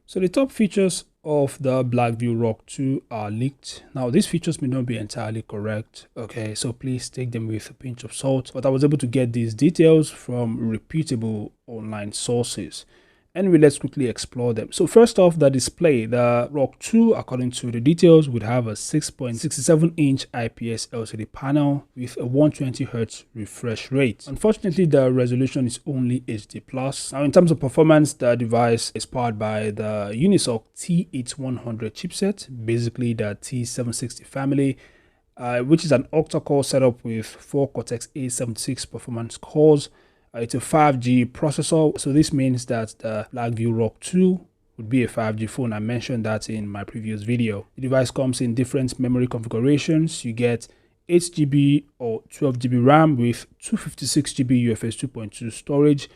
So the top features of the Blackview Rock 2 are leaked. Now these features may not be entirely correct, okay, so please take them with a pinch of salt, but I was able to get these details from reputable online sources. Anyway, let's quickly explore them. So first off, the display. The Rock 2, according to the details, would have a 6.67-inch IPS LCD panel with a 120Hz refresh rate. Unfortunately, the resolution is only HD+. Now, in terms of performance, the device is powered by the Unisoc T8100 chipset, basically the T760 family, which is an octa-core setup with 4 Cortex-A76 performance cores. It's a 5G processor, so this means that the Blackview Rock 2 would be a 5G phone. I mentioned that in my previous video. The device comes in different memory configurations. You get 8GB or 12GB RAM with 256GB UFS 2.2 storage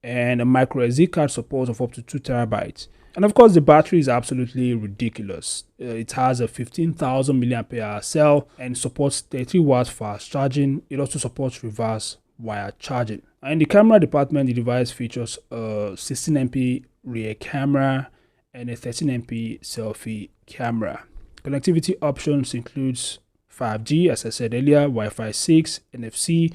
and a micro SD card support of up to 2TB. And of course, the battery is absolutely ridiculous. It has a 15,000 mAh cell and supports 30 watts fast charging. It also supports reverse wire charging. In the camera department, the device features a 16MP rear camera and a 13MP selfie camera. Connectivity options includes 5G, as I said earlier, Wi-Fi 6, NFC,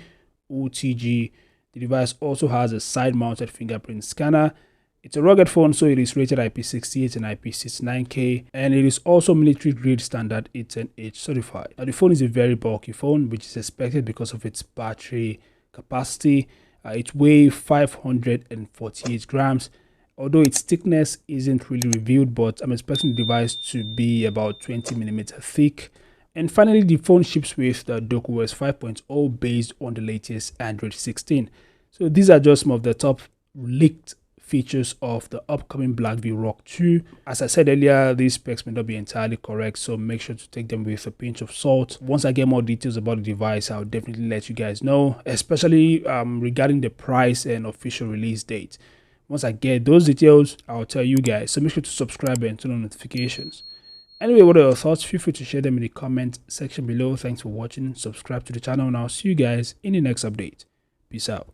OTG. The device also has a side-mounted fingerprint scanner. It's a rugged phone, so it is rated IP68 and IP69K, and it is also military-grade standard 810H certified. Now, the phone is a very bulky phone, which is expected because of its battery capacity. It weighs 548 grams, although its thickness isn't really revealed, but I'm expecting the device to be about 20mm thick. And finally, the phone ships with the DokeOS 5.0 based on the latest Android 16. So these are just some of the top leaked features of the upcoming Blackview Rock 2. As I said earlier, these specs may not be entirely correct, so make sure to take them with a pinch of salt. Once I get more details about the device, I'll definitely let you guys know, especially regarding the price and official release date. Once I get those details, I'll tell you guys, so make sure to subscribe and turn on notifications. Anyway, what are your thoughts? Feel free to share them in the comment section below. Thanks for watching, subscribe to the channel, and I'll see you guys in the next update. Peace out.